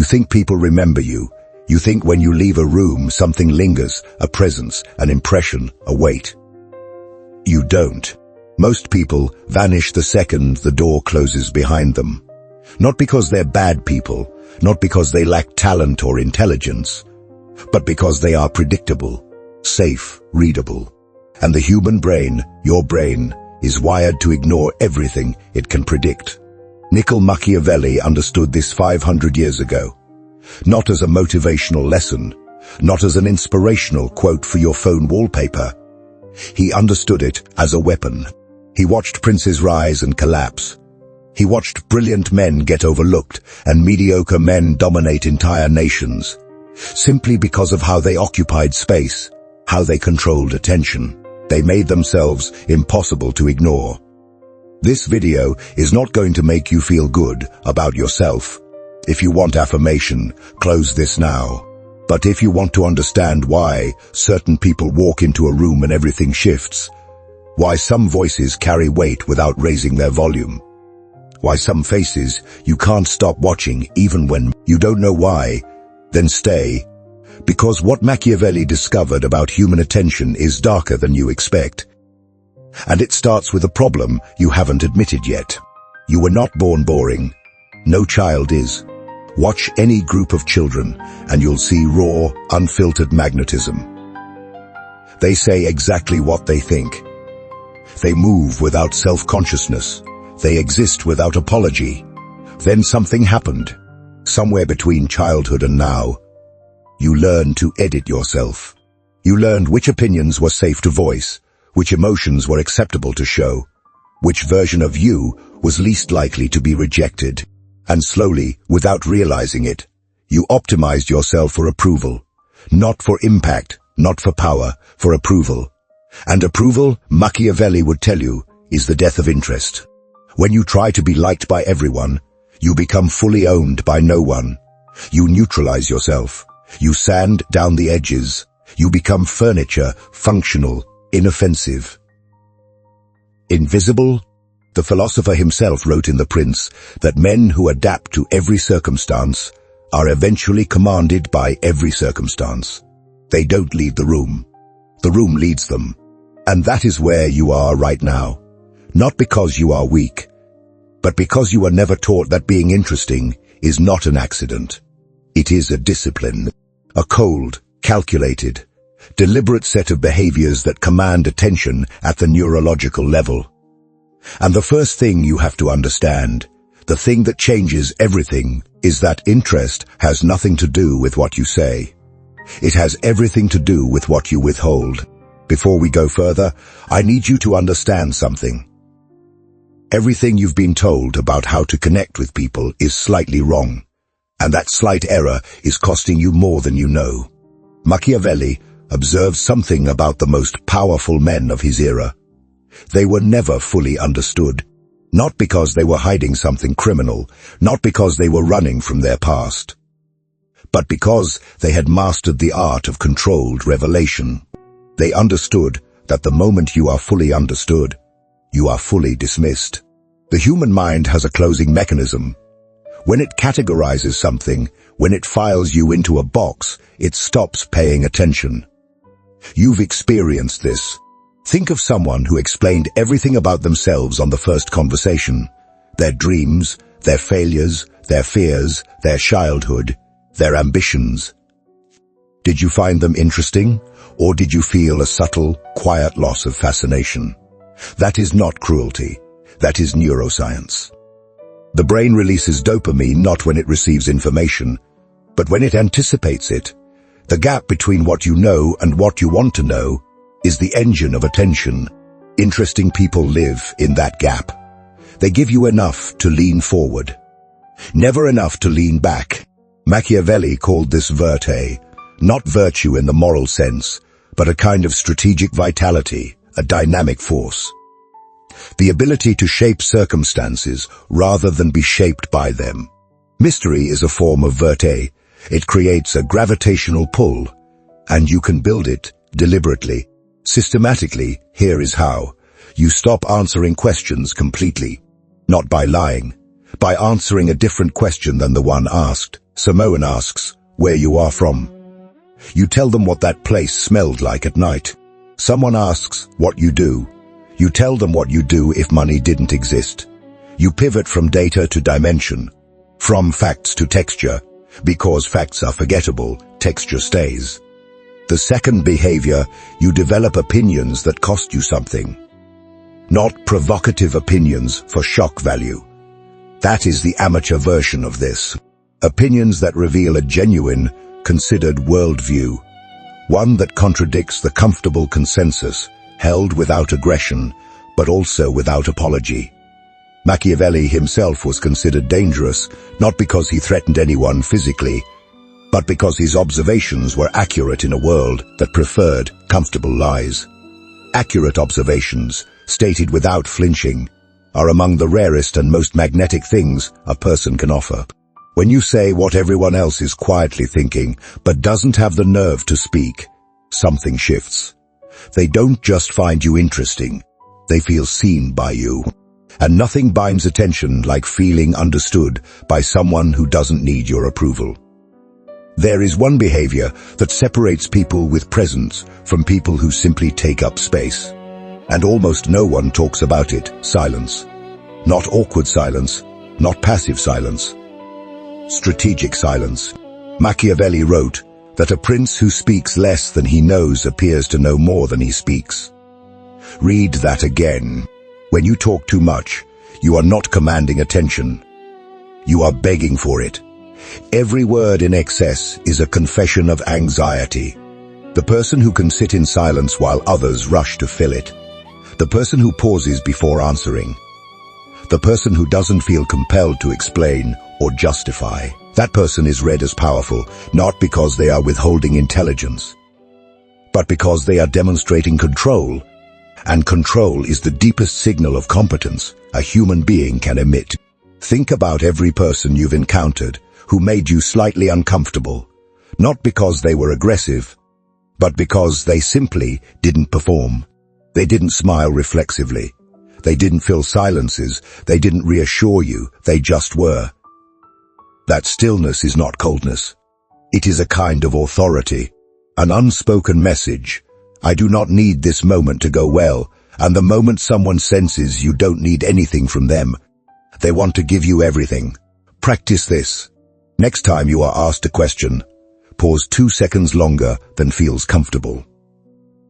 think people remember you. You think when you leave a room, something lingers, a presence, an impression, a weight. You don't. Most people vanish the second the door closes behind them. Not because they're bad people, not because they lack talent or intelligence, but because they are predictable, safe, readable. And the human brain, your brain, is wired to ignore everything it can predict. Niccolò Machiavelli understood this 500 years ago. Not as a motivational lesson, not as an inspirational quote for your phone wallpaper. He understood it as a weapon. He watched princes rise and collapse. He watched brilliant men get overlooked and mediocre men dominate entire nations, simply because of how they occupied space, how they controlled attention. They made themselves impossible to ignore. This video is not going to make you feel good about yourself. If you want affirmation, close this now. But if you want to understand why certain people walk into a room and everything shifts, why some voices carry weight without raising their volume, why some faces you can't stop watching even when you don't know why, then stay. Because what Machiavelli discovered about human attention is darker than you expect. And it starts with a problem you haven't admitted yet. You were not born boring. No child is. Watch any group of children and you'll see raw, unfiltered magnetism. They say exactly what they think. They move without self-consciousness. They exist without apology. Then something happened. Somewhere between childhood and now, you learned to edit yourself. You learned which opinions were safe to voice, which emotions were acceptable to show, which version of you was least likely to be rejected. And slowly, without realizing it, you optimized yourself for approval. Not for impact, not for power, for approval. And approval, Machiavelli would tell you, is the death of interest. When you try to be liked by everyone, you become fully owned by no one. You neutralize yourself. You sand down the edges. You become furniture, functional, inoffensive. Invisible? The philosopher himself wrote in The Prince that men who adapt to every circumstance are eventually commanded by every circumstance. They don't lead the room. The room leads them. And that is where you are right now. Not because you are weak, but because you were never taught that being interesting is not an accident. It is a discipline, a cold, calculated, deliberate set of behaviors that command attention at the neurological level. And the first thing you have to understand, the thing that changes everything, is that interest has nothing to do with what you say. It has everything to do with what you withhold. Before we go further, I need you to understand something. Everything you've been told about how to connect with people is slightly wrong, and that slight error is costing you more than you know. Machiavelli observed something about the most powerful men of his era. They were never fully understood, not because they were hiding something criminal, not because they were running from their past, but because they had mastered the art of controlled revelation. They understood that the moment you are fully understood, you are fully dismissed. The human mind has a closing mechanism. When it categorizes something, when it files you into a box, it stops paying attention. You've experienced this. Think of someone who explained everything about themselves on the first conversation. Their dreams, their failures, their fears, their childhood, their ambitions. Did you find them interesting, or did you feel a subtle, quiet loss of fascination? That is not cruelty. That is neuroscience. The brain releases dopamine not when it receives information, but when it anticipates it. The gap between what you know and what you want to know is the engine of attention. Interesting people live in that gap. They give you enough to lean forward, never enough to lean back. Machiavelli called this verte, not virtue in the moral sense, but a kind of strategic vitality, a dynamic force. The ability to shape circumstances rather than be shaped by them. Mystery is a form of verte. It creates a gravitational pull, and you can build it deliberately. Systematically, here is how. You stop answering questions completely. Not by lying, by answering a different question than the one asked. Samoan asks where you are from. You tell them what that place smelled like at night. Someone asks what you do. You tell them what you do if money didn't exist. You pivot from data to dimension, from facts to texture. Because facts are forgettable, texture stays. The second behavior, you develop opinions that cost you something. Not provocative opinions for shock value. That is the amateur version of this. Opinions that reveal a genuine, considered worldview. One that contradicts the comfortable consensus, held without aggression, but also without apology. Machiavelli himself was considered dangerous, not because he threatened anyone physically, but because his observations were accurate in a world that preferred comfortable lies. Accurate observations, stated without flinching, are among the rarest and most magnetic things a person can offer. When you say what everyone else is quietly thinking, but doesn't have the nerve to speak, something shifts. They don't just find you interesting, they feel seen by you. And nothing binds attention like feeling understood by someone who doesn't need your approval. There is one behavior that separates people with presence from people who simply take up space. And almost no one talks about it: silence. Not awkward silence, not passive silence. Strategic silence. Machiavelli wrote that a prince who speaks less than he knows appears to know more than he speaks. Read that again. When you talk too much, you are not commanding attention. You are begging for it. Every word in excess is a confession of anxiety. The person who can sit in silence while others rush to fill it. The person who pauses before answering. The person who doesn't feel compelled to explain or justify. That person is read as powerful, not because they are withholding intelligence, but because they are demonstrating control. And control is the deepest signal of competence a human being can emit. Think about every person you've encountered who made you slightly uncomfortable, not because they were aggressive, but because they simply didn't perform. They didn't smile reflexively. They didn't fill silences. They didn't reassure you. They just were. That stillness is not coldness. It is a kind of authority, an unspoken message. I do not need this moment to go well, and the moment someone senses you don't need anything from them, they want to give you everything. Practice this. Next time you are asked a question, pause 2 seconds longer than feels comfortable.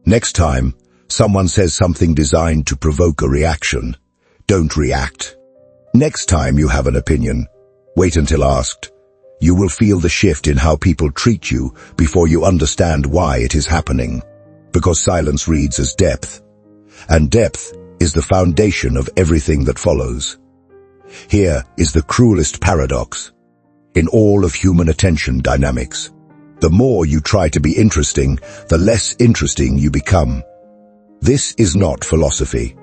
Next time someone says something designed to provoke a reaction, don't react. Next time you have an opinion, wait until asked. You will feel the shift in how people treat you before you understand why it is happening. Because silence reads as depth, and depth is the foundation of everything that follows. Here is the cruelest paradox in all of human attention dynamics. The more you try to be interesting, the less interesting you become. This is not philosophy.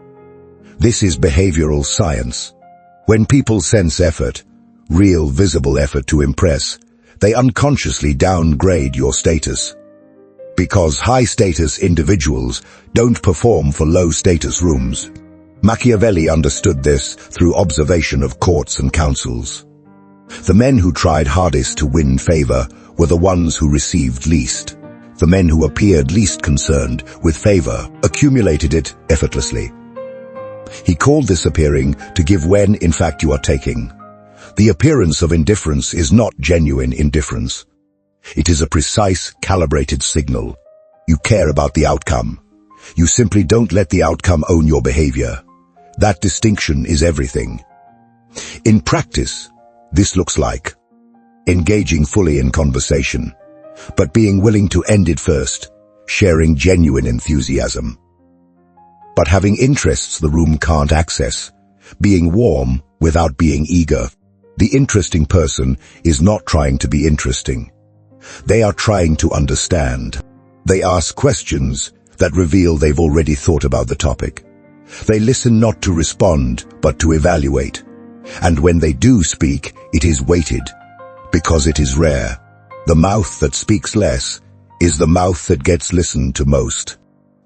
This is behavioral science. When people sense effort, real visible effort to impress, they unconsciously downgrade your status. Because high-status individuals don't perform for low-status rooms. Machiavelli understood this through observation of courts and councils. The men who tried hardest to win favor were the ones who received least. The men who appeared least concerned with favor accumulated it effortlessly. He called this appearing to give when in fact you are taking. The appearance of indifference is not genuine indifference. It is a precise, calibrated signal. You care about the outcome. You simply don't let the outcome own your behavior. That distinction is everything. In practice, this looks like engaging fully in conversation, but being willing to end it first, sharing genuine enthusiasm. But having interests the room can't access, being warm without being eager. The interesting person is not trying to be interesting. They are trying to understand. They ask questions that reveal they've already thought about the topic. They listen not to respond, but to evaluate. And when they do speak, it is weighted, because it is rare. The mouth that speaks less is the mouth that gets listened to most.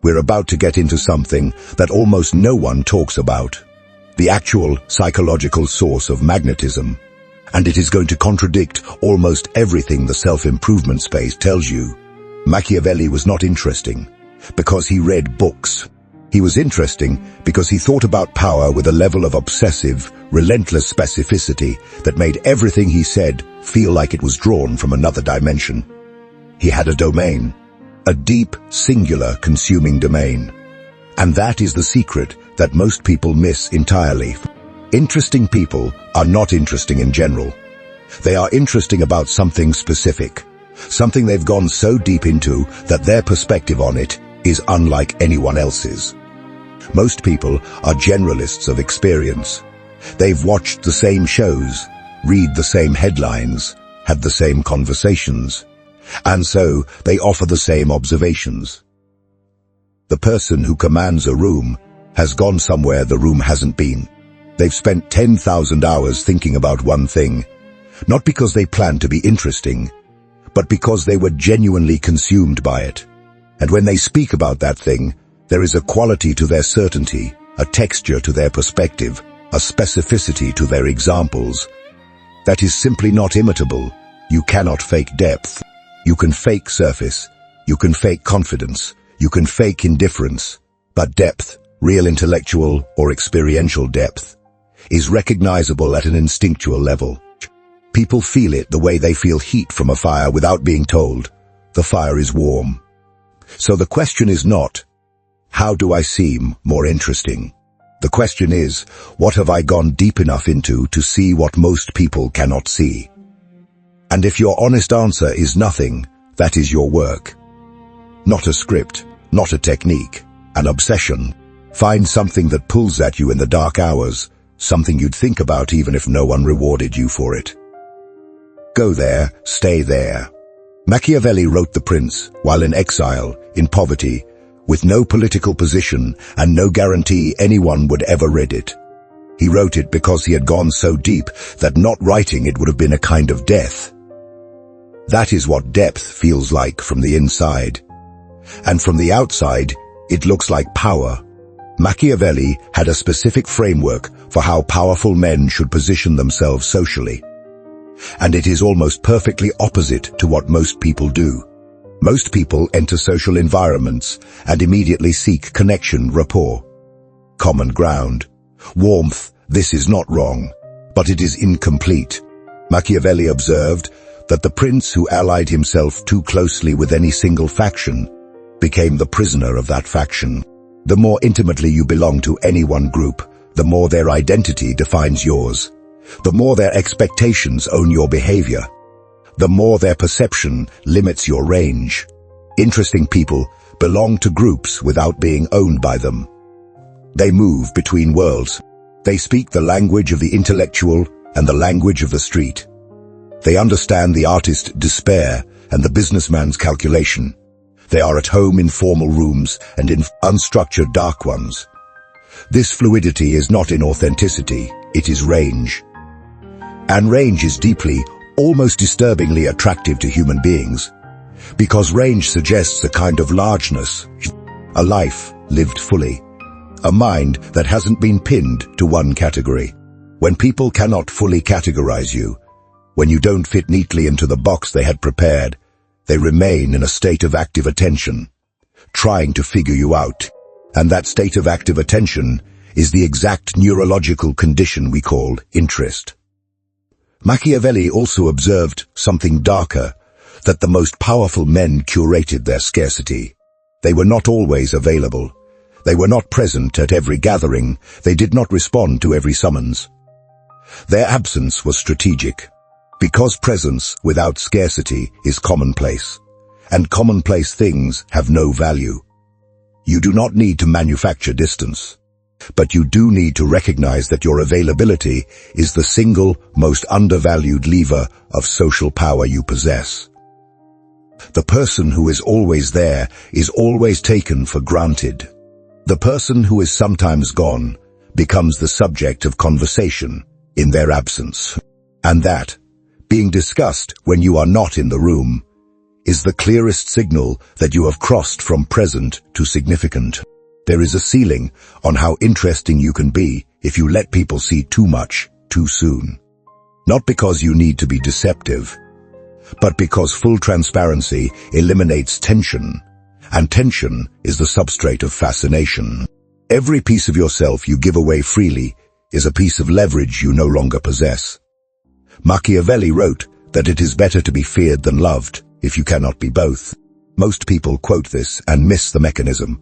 We're about to get into something that almost no one talks about. The actual psychological source of magnetism. And it is going to contradict almost everything the self-improvement space tells you. Machiavelli was not interesting because he read books. He was interesting because he thought about power with a level of obsessive, relentless specificity that made everything he said feel like it was drawn from another dimension. He had a domain, a deep, singular, consuming domain. And that is the secret that most people miss entirely. Interesting people are not interesting in general. They are interesting about something specific, something they've gone so deep into that their perspective on it is unlike anyone else's. Most people are generalists of experience. They've watched the same shows, read the same headlines, had the same conversations, and so they offer the same observations. The person who commands a room has gone somewhere the room hasn't been. They've spent 10,000 hours thinking about one thing, not because they planned to be interesting, but because they were genuinely consumed by it. And when they speak about that thing, there is a quality to their certainty, a texture to their perspective, a specificity to their examples that is simply not imitable. You cannot fake depth. You can fake surface. You can fake confidence. You can fake indifference. But depth, real intellectual or experiential depth, is recognizable at an instinctual level. People feel it the way they feel heat from a fire without being told. The fire is warm. So the question is not, how do I seem more interesting? The question is, what have I gone deep enough into to see what most people cannot see? And if your honest answer is nothing, that is your work. Not a script, not a technique, an obsession. Find something that pulls at you in the dark hours, something you'd think about even if no one rewarded you for it. Go there, stay there. Machiavelli wrote The Prince while in exile, in poverty, with no political position and no guarantee anyone would ever read it. He wrote it because he had gone so deep that not writing it would have been a kind of death. That is what depth feels like from the inside. And from the outside, it looks like power. Machiavelli had a specific framework for how powerful men should position themselves socially. And it is almost perfectly opposite to what most people do. Most people enter social environments and immediately seek connection, rapport, common ground, warmth. This is not wrong, but it is incomplete. Machiavelli observed that the prince who allied himself too closely with any single faction became the prisoner of that faction. The more intimately you belong to any one group, the more their identity defines yours. The more their expectations own your behavior. The more their perception limits your range. Interesting people belong to groups without being owned by them. They move between worlds. They speak the language of the intellectual and the language of the street. They understand the artist's despair and the businessman's calculation. They are at home in formal rooms and in unstructured dark ones. This fluidity is not inauthenticity, it is range. And range is deeply, almost disturbingly attractive to human beings, because range suggests a kind of largeness, a life lived fully, a mind that hasn't been pinned to one category. When people cannot fully categorize you, when you don't fit neatly into the box they had prepared, they remain in a state of active attention, trying to figure you out. And that state of active attention is the exact neurological condition we call interest. Machiavelli also observed something darker, that the most powerful men curated their scarcity. They were not always available. They were not present at every gathering. They did not respond to every summons. Their absence was strategic, because presence without scarcity is commonplace, and commonplace things have no value. You do not need to manufacture distance, but you do need to recognize that your availability is the single most undervalued lever of social power you possess. The person who is always there is always taken for granted. The person who is sometimes gone becomes the subject of conversation in their absence. And that, being discussed when you are not in the room, is the clearest signal that you have crossed from present to significant. There is a ceiling on how interesting you can be if you let people see too much, too soon. Not because you need to be deceptive, but because full transparency eliminates tension, and tension is the substrate of fascination. Every piece of yourself you give away freely is a piece of leverage you no longer possess. Machiavelli wrote that it is better to be feared than loved if you cannot be both. Most people quote this and miss the mechanism.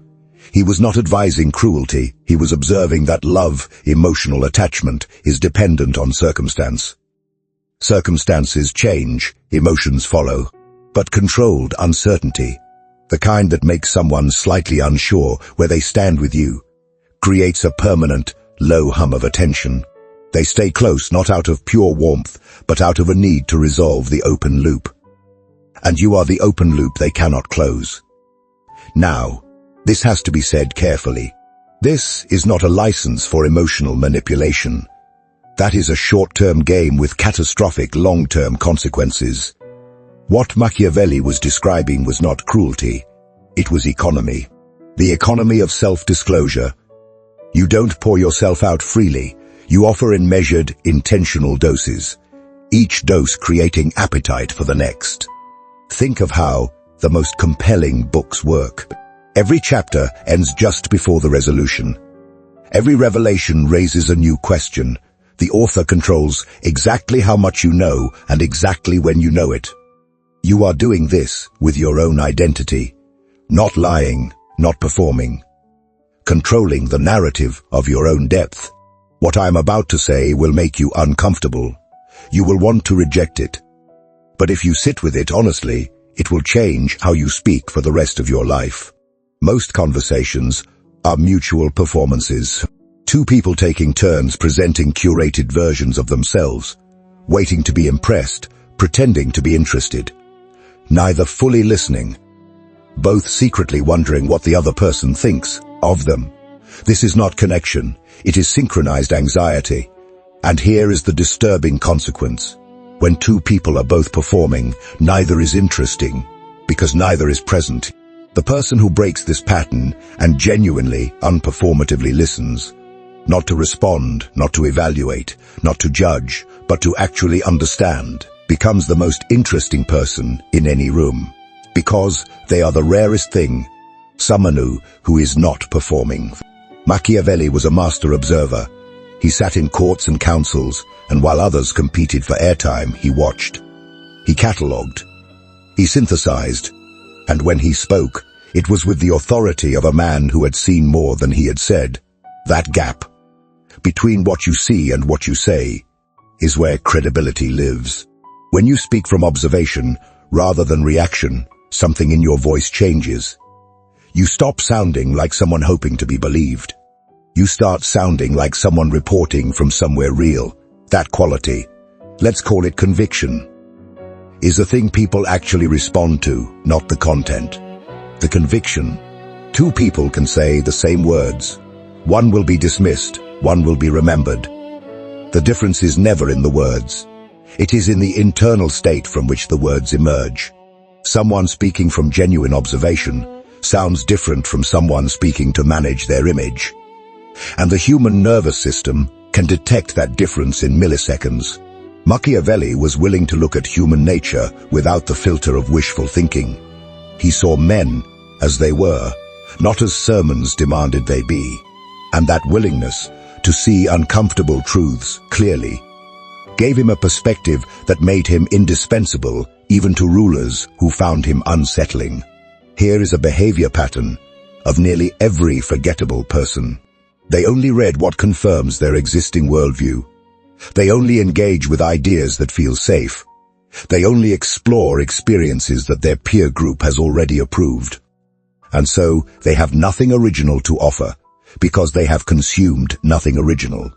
He was not advising cruelty, he was observing that love, emotional attachment, is dependent on circumstance. Circumstances change, emotions follow, but controlled uncertainty, the kind that makes someone slightly unsure where they stand with you, creates a permanent, low hum of attention. They stay close not out of pure warmth, but out of a need to resolve the open loop. And you are the open loop they cannot close. Now, this has to be said carefully. This is not a license for emotional manipulation. That is a short-term game with catastrophic long-term consequences. What Machiavelli was describing was not cruelty. It was economy. The economy of self-disclosure. You don't pour yourself out freely. You offer in measured, intentional doses, each dose creating appetite for the next. Think of how the most compelling books work. Every chapter ends just before the resolution. Every revelation raises a new question. The author controls exactly how much you know and exactly when you know it. You are doing this with your own identity, not lying, not performing. Controlling the narrative of your own depth. What I am about to say will make you uncomfortable. You will want to reject it. But if you sit with it honestly, it will change how you speak for the rest of your life. Most conversations are mutual performances. Two people taking turns presenting curated versions of themselves, waiting to be impressed, pretending to be interested. Neither fully listening, both secretly wondering what the other person thinks of them. This is not connection, it is synchronized anxiety. And here is the disturbing consequence. When two people are both performing, neither is interesting, because neither is present. The person who breaks this pattern and genuinely, unperformatively listens, not to respond, not to evaluate, not to judge, but to actually understand, becomes the most interesting person in any room. Because they are the rarest thing, someone who is not performing. Machiavelli was a master observer. He sat in courts and councils, and while others competed for airtime, he watched. He catalogued. He synthesized. And when he spoke, it was with the authority of a man who had seen more than he had said. That gap between what you see and what you say is where credibility lives. When you speak from observation rather than reaction, something in your voice changes. You stop sounding like someone hoping to be believed. You start sounding like someone reporting from somewhere real. That quality, let's call it conviction, is the thing people actually respond to, not the content. The conviction. Two people can say the same words. One will be dismissed, one will be remembered. The difference is never in the words. It is in the internal state from which the words emerge. Someone speaking from genuine observation sounds different from someone speaking to manage their image. And the human nervous system can detect that difference in milliseconds. Machiavelli was willing to look at human nature without the filter of wishful thinking. He saw men as they were, not as sermons demanded they be. And that willingness to see uncomfortable truths clearly gave him a perspective that made him indispensable even to rulers who found him unsettling. Here is a behavior pattern of nearly every forgettable person. They only read what confirms their existing worldview. They only engage with ideas that feel safe. They only explore experiences that their peer group has already approved. And so they have nothing original to offer, because they have consumed nothing original.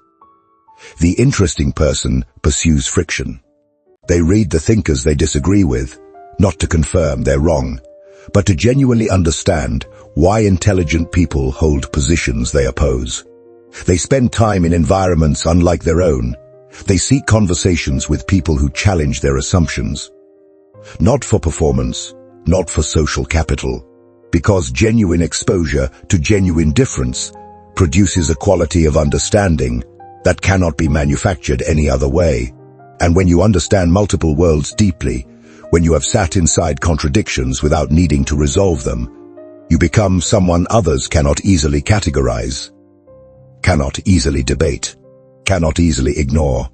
The interesting person pursues friction. They read the thinkers they disagree with, not to confirm they're wrong, but to genuinely understand why intelligent people hold positions they oppose. They spend time in environments unlike their own. They seek conversations with people who challenge their assumptions. Not for performance, not for social capital, because genuine exposure to genuine difference produces a quality of understanding that cannot be manufactured any other way. And when you understand multiple worlds deeply, when you have sat inside contradictions without needing to resolve them, you become someone others cannot easily categorize, cannot easily debate, cannot easily ignore.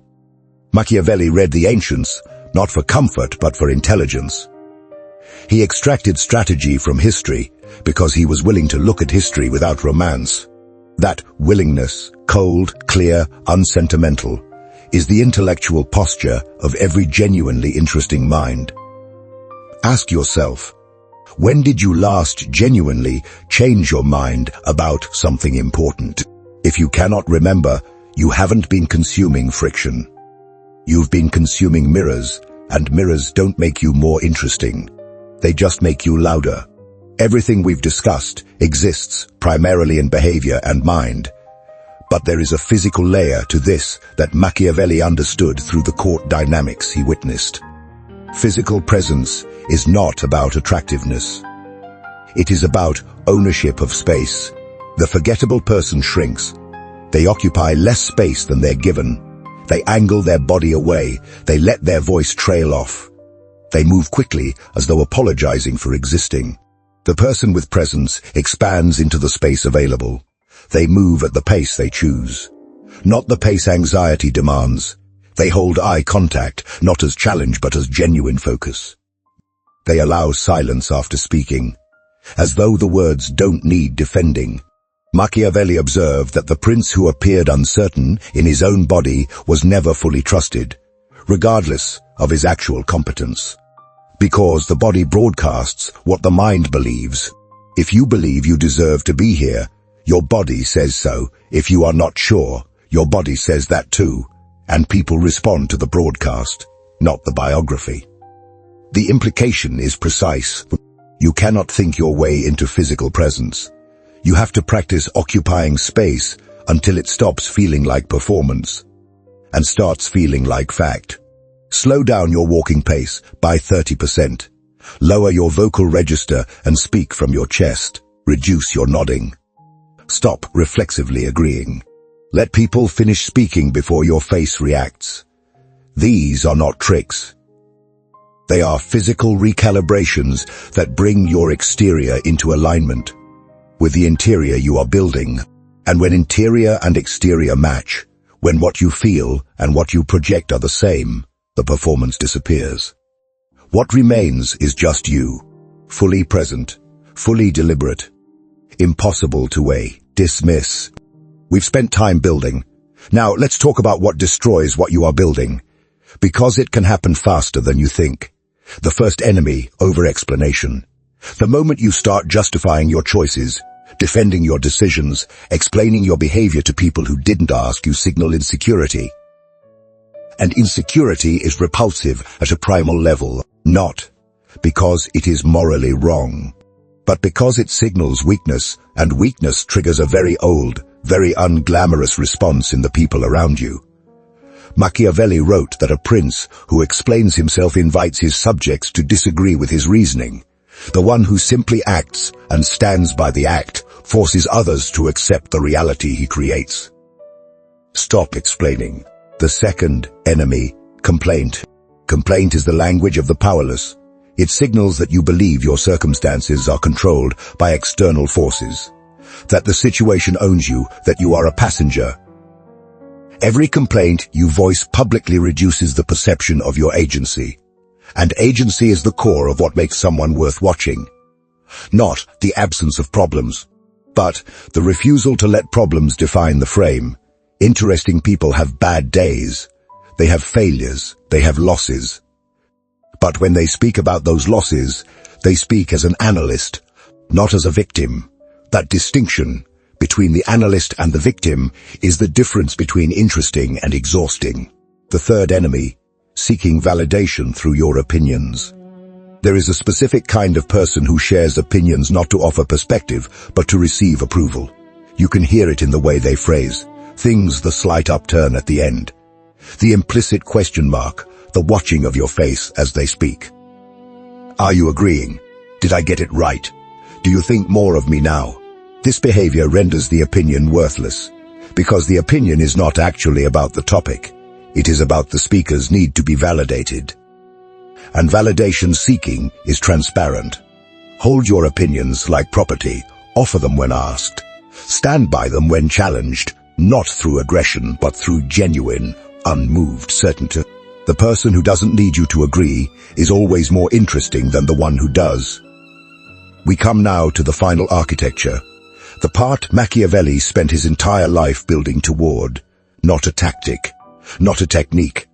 Machiavelli read the ancients, not for comfort but for intelligence. He extracted strategy from history because he was willing to look at history without romance. That willingness, cold, clear, unsentimental, is the intellectual posture of every genuinely interesting mind. Ask yourself, when did you last genuinely change your mind about something important? If you cannot remember, you haven't been consuming friction. You've been consuming mirrors, and mirrors don't make you more interesting. They just make you louder. Everything we've discussed exists primarily in behavior and mind. But there is a physical layer to this that Machiavelli understood through the court dynamics he witnessed. Physical presence is not about attractiveness. It is about ownership of space. The forgettable person shrinks. They occupy less space than they're given. They angle their body away. They let their voice trail off. They move quickly as though apologizing for existing. The person with presence expands into the space available. They move at the pace they choose, not the pace anxiety demands. They hold eye contact, not as challenge but as genuine focus. They allow silence after speaking, as though the words don't need defending. Machiavelli observed that the prince who appeared uncertain in his own body was never fully trusted, regardless of his actual competence. Because the body broadcasts what the mind believes. If you believe you deserve to be here, your body says so. If you are not sure, your body says that too. And people respond to the broadcast, not the biography. The implication is precise. You cannot think your way into physical presence. You have to practice occupying space until it stops feeling like performance and starts feeling like fact. Slow down your walking pace by 30%. Lower your vocal register and speak from your chest. Reduce your nodding. Stop reflexively agreeing. Let people finish speaking before your face reacts. These are not tricks. They are physical recalibrations that bring your exterior into alignment with the interior you are building. And when interior and exterior match, when what you feel and what you project are the same, the performance disappears. What remains is just you, fully present, fully deliberate, impossible to weigh, dismiss. We've spent time building. Now let's talk about what destroys what you are building, because it can happen faster than you think. The first enemy, over-explanation. The moment you start justifying your choices, defending your decisions, explaining your behavior to people who didn't ask, you signal insecurity. And insecurity is repulsive at a primal level, not because it is morally wrong, but because it signals weakness, and weakness triggers a very old, very unglamorous response in the people around you. Machiavelli wrote that a prince who explains himself invites his subjects to disagree with his reasoning. The one who simply acts and stands by the act forces others to accept the reality he creates. Stop explaining. The second enemy, complaint. Complaint is the language of the powerless. It signals that you believe your circumstances are controlled by external forces, that the situation owns you, that you are a passenger. Every complaint you voice publicly reduces the perception of your agency. And agency is the core of what makes someone worth watching. Not the absence of problems, but the refusal to let problems define the frame. Interesting people have bad days. They have failures. They have losses. But when they speak about those losses, they speak as an analyst, not as a victim. That distinction between the analyst and the victim is the difference between interesting and exhausting. The third enemy, seeking validation through your opinions. There is a specific kind of person who shares opinions not to offer perspective, but to receive approval. You can hear it in the way they phrase things, the slight upturn at the end, the implicit question mark, the watching of your face as they speak. Are you agreeing? Did I get it right? Do you think more of me now? This behavior renders the opinion worthless, because the opinion is not actually about the topic. It is about the speaker's need to be validated. And validation seeking is transparent. Hold your opinions like property, offer them when asked. Stand by them when challenged, not through aggression but through genuine, unmoved certainty. The person who doesn't need you to agree is always more interesting than the one who does. We come now to the final architecture, the part Machiavelli spent his entire life building toward. Not a tactic, not a technique.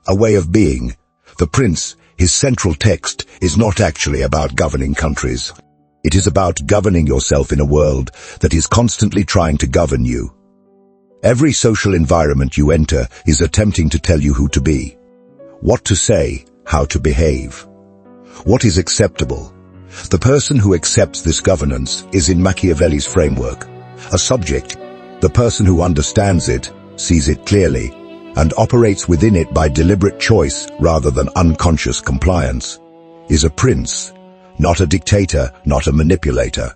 A way of being. The Prince, his central text, is not actually about governing countries. It is about governing yourself in a world that is constantly trying to govern you. Every social environment you enter is attempting to tell you who to be, what to say, how to behave, what is acceptable. The person who accepts this governance is in Machiavelli's framework, a subject. The person who understands it, sees it clearly, and operates within it by deliberate choice rather than unconscious compliance, is a prince, not a dictator, not a manipulator.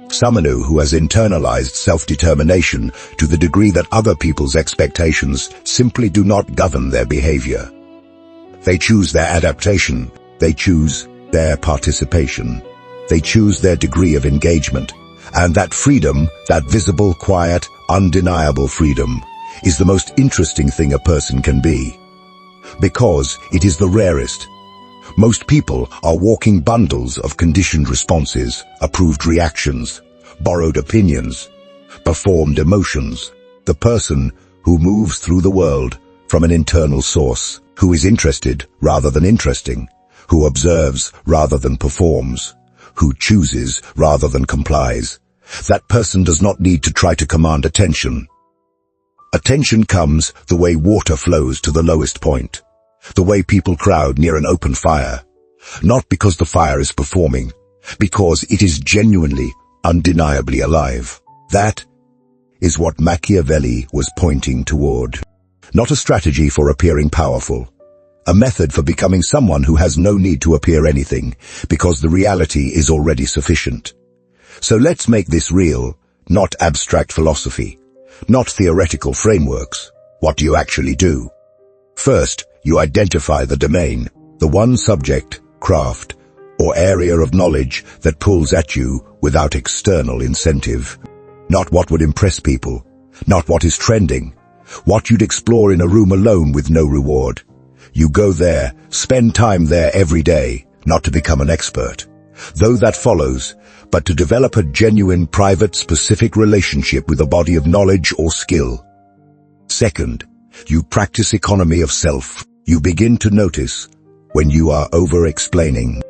Someone who has internalized self-determination to the degree that other people's expectations simply do not govern their behavior. They choose their adaptation, they choose their participation, they choose their degree of engagement, and that freedom, that visible, quiet, undeniable freedom, is the most interesting thing a person can be. Because it is the rarest. Most people are walking bundles of conditioned responses, approved reactions, borrowed opinions, performed emotions. The person who moves through the world from an internal source, who is interested rather than interesting, who observes rather than performs, who chooses rather than complies. That person does not need to try to command attention. Attention comes the way water flows to the lowest point, the way people crowd near an open fire, not because the fire is performing, because it is genuinely, undeniably alive. That is what Machiavelli was pointing toward. Not a strategy for appearing powerful, a method for becoming someone who has no need to appear anything, because the reality is already sufficient. So let's make this real, not abstract philosophy, not theoretical frameworks. What do you actually do? First, you identify the domain, the one subject, craft, or area of knowledge that pulls at you without external incentive. Not what would impress people, not what is trending, what you'd explore in a room alone with no reward. You go there, spend time there every day, not to become an expert, though that follows, but to develop a genuine, private, specific relationship with a body of knowledge or skill. Second, you practice economy of self. You begin to notice when you are over-explaining,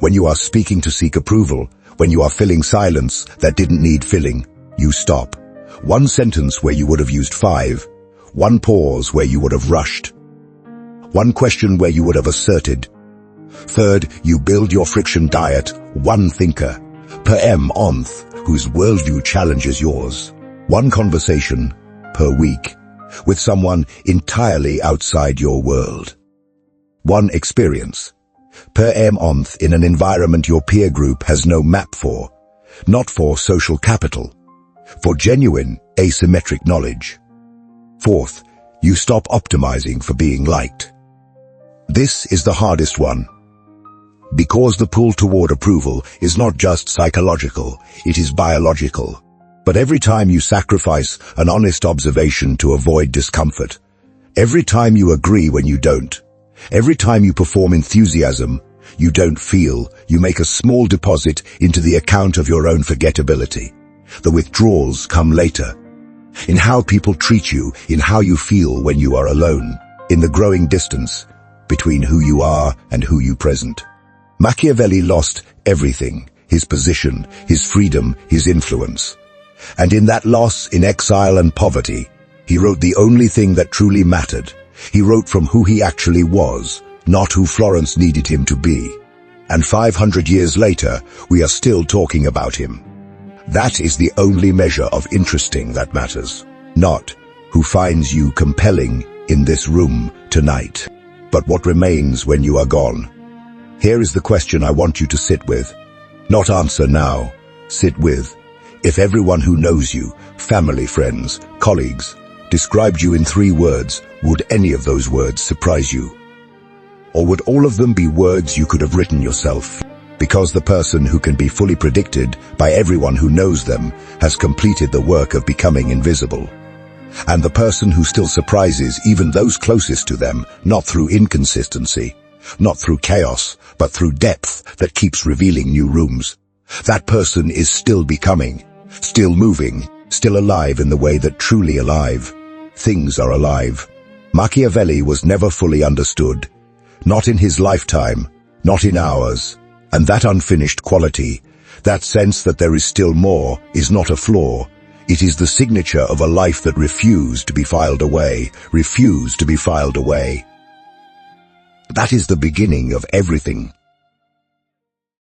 when you are speaking to seek approval, when you are filling silence that didn't need filling. You stop. One sentence where you would have used 5, one pause where you would have rushed, one question where you would have asserted. Third, you build your friction diet, one thinker, per month, whose worldview challenges yours. One conversation per week with someone entirely outside your world. One experience per month in an environment your peer group has no map for, not for social capital, for genuine asymmetric knowledge. Fourth, you stop optimizing for being liked. This is the hardest one, because the pull toward approval is not just psychological, it is biological. But every time you sacrifice an honest observation to avoid discomfort, every time you agree when you don't, every time you perform enthusiasm you don't feel, you make a small deposit into the account of your own forgettability. The withdrawals come later, in how people treat you, in how you feel when you are alone, in the growing distance between who you are and who you present. Machiavelli lost everything, his position, his freedom, his influence. And in that loss, in exile and poverty, he wrote the only thing that truly mattered. He wrote from who he actually was, not who Florence needed him to be. And 500 years later, we are still talking about him. That is the only measure of interesting that matters. Not who finds you compelling in this room tonight, but what remains when you are gone. Here is the question I want you to sit with. Not answer now, sit with. If everyone who knows you, family, friends, colleagues, described you in 3 words, would any of those words surprise you? Or would all of them be words you could have written yourself? Because the person who can be fully predicted by everyone who knows them has completed the work of becoming invisible. And the person who still surprises even those closest to them, not through inconsistency, not through chaos, but through depth that keeps revealing new rooms. That person is still becoming, still moving, still alive in the way that truly alive. Things are alive. Machiavelli was never fully understood. Not in his lifetime, not in ours. And that unfinished quality, that sense that there is still more, is not a flaw. It is the signature of a life that refused to be filed away, refused to be filed away. That is the beginning of everything.